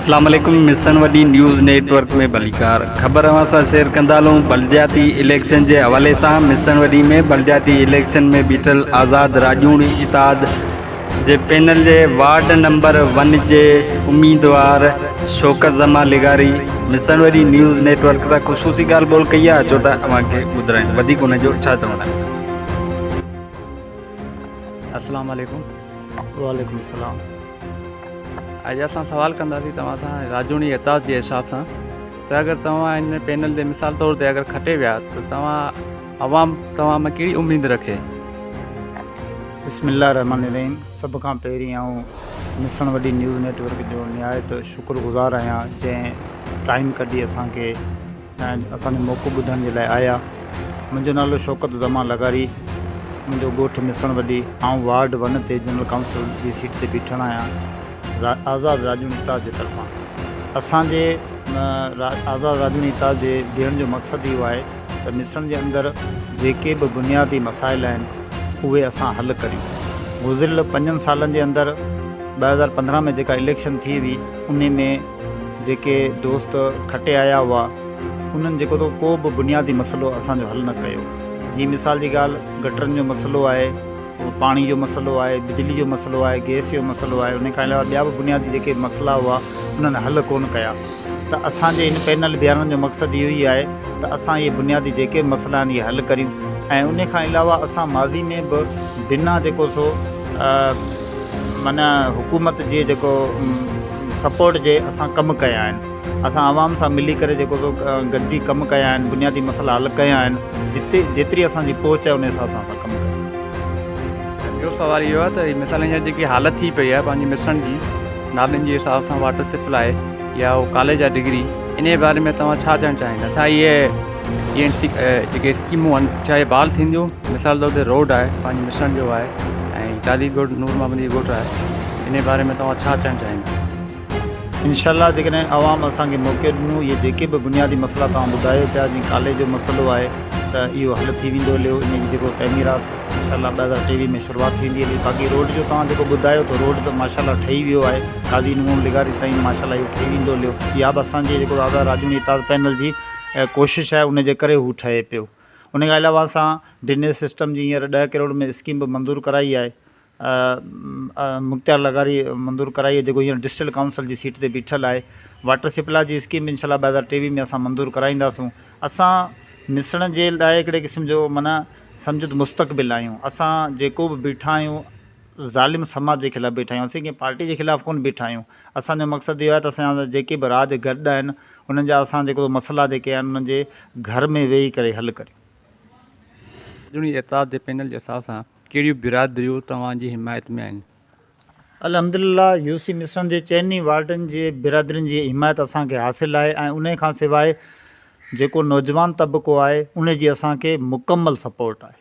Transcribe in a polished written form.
अस्सलाम वालेकुम। मिशन वडी न्यूज़ नेटवर्क में भलीकार ख़बर अवां सां शेयर कंदा हलूं। बलदियाती इलेक्शन के हवाले से मिशन वडी में बलदियाती इलेक्शन में बीठल आज़ाद राजूड़ी इताद जे पैनल के वार्ड नंबर 1 के उम्मीदवार शौकत जमा लिगारी मिशन वडी न्यूज़ नेटवर्क तक ख़ुसूसी गाल बोल कई आहे। अचो त अव्हांखे ॿुधायूं वधीक उन जो छा चवंदा। अस्सलाम वालेकुम। वालेकुम सलाम। अज अस सवाल कंदासीं तव्हां सां राजूड़ी एताज के हिसाब से तो अगर तव्हां इन पैनल के मिसाल तौर पर अगर खटे विया तो अवाम तव्हां में कहिड़ी उम्मीद रखे। बिस्मिल्लाह रहमान रहीम। सब का पहिरीं आऊं मिशन वडी न्यूज़ नेटवर्क जो निहायत शुक्रगुज़ार आहियां जैं टाइम कढी असांखे असांजो मौक़ो ॿुधण जे लाइ आया। मुंहिंजो नालो शौकत जमा लगारी, मुंहिंजो ॻोठ मिशन वडी, आऊं वार्ड 1 ते जनरल काउंसिल की सीट ते बीठल आहियां आज़ाद राजूड़ी इताद के तरफा। असांजे आज़ाद राजूड़ी इताद के बीहण जो मकसद इहो आहे त मिशन के अंदर जेके भी बुनियादी मसाइल आहिनि उहे असां हल करियूं। गुज़िरियल 5 सालन के अंदर 2015 में जेका इलेक्शन थी हुई उन में जेके दोस्त खटे आया हुआ उन्हनि जेको तो को भी बुनियादी मसलो असांजो हल न कयो। जी मिसाल की गाल गटरन जो मसलो है, पानी जो मसलो है, बिजली जो मसलो है, गैस जो मसलो है, उन अलावा ॿिया भी बुनियादी जेके मसला हुआ उन्होंने हल कोन कया। तो असांजे इन पैनल बीहारण जो मकसद इहो ही है तो असां ये बुनियादी जेके मसला आहिनि ये हल करियूं। ऐं उन खां अलावा असां माज़ी में भी बिना जेको सो माना हुकूमत जे जेको सपोर्ट जे असां कम कया आहिनि। असां आवाम सां मिली करे जेको सो गॾिजी कम कया आहिनि, बुनियादी मसला हल कया आहिनि। जिते जेतिरी असांजी पहुच है उन हिसाब सां असां कम कयूं। ॿियो सवाल इहो आहे त मिसाल हींअर जेकी हालत थी पई आहे पंहिंजी मिशन जी नालनि जे हिसाब सां वाटर सप्लाई या वो कॉलेज या डिग्री इन बारे में तव्हां छा चवणु चाहींदा। छा ये जेके स्कीमूं आहिनि छा ये बहाल थींदियूं। मिसाल तौर ते रोड आहे पंहिंजी मिशन जो आहे ऐं कादी ॻोठ नूर मोहम्मदी ॻोठ आहे, इन बारे में तव्हां छा चवणु चाहींदा। इंशाअल्लाह जेकॾहिं आवाम असांखे मौक़ो ॾिनो ये जेके भी बुनियादी मसला तव्हां ॿुधायो पिया जीअं कॉलेज जो मसलो आहे त इहो हल थी वेंदो हलियो। इन जी जेको तइमीरात इंशाअल्लाह 2023 में शुरुआत थींदी हली। बाक़ी रोड जो तव्हां जेको ॿुधायो तो रोड तो माशाअल्लाह ठही वियो आहे, काज़ी नून लिगारी ताईं माशाअल्लाह इहो ठही वेंदो हलियो। इहा बि असांजे जेको आज़ाद राजूड़ी इताद पैनल जी कोशिश है, उन जे करे हू ठहे पियो। उन खां अलावा असां ड्रेनेज सिस्टम जी हींअर 10 करोड़ में स्कीम भी मंज़ूर कराई है। मुख्तार लगारी मंज़ूर कराई है जेको हींअर डिस्ट्रिक्ट काउंसिल की सीट ते बीठल है। वाटर सप्लाई की स्कीम इंशाअल्लाह 2023 में असां मंज़ूर कराईंदासूं। असां मिसण जे लाइ हिकिड़े क़िस्म जो माना सम्झो त मुस्तक़बिल आहियूं। असां जेको भी बीठा आहियूं ज़ालिम समाज के खिलाफ़ बीठा आहियूं, असीं कंहिं पार्टी के खिलाफ़ कोन बीठा आहियूं। असांजो मकसद इहो आहे त असां जेके भी राज गॾु आहिनि उन्हनि जा असां जेको मसला जेके आहिनि उन्हनि जे घर में वेही करे हल करियूं। राजूड़ी एताज जे पैनल के हिसाब सां कहिड़ियूं बिरादरियूं तव्हांजी हिमायत में आहिनि। अल्हम्दुलिल्लाह यूसी मिशन जे चइनी वार्डन जे बिरादरियुनि जी हिमायत असांखे हासिल है। ऐं उन खां सवाइ जेको नौजवान तबक़ो आहे उन जी असांखे मुकम्मल सपोर्ट है।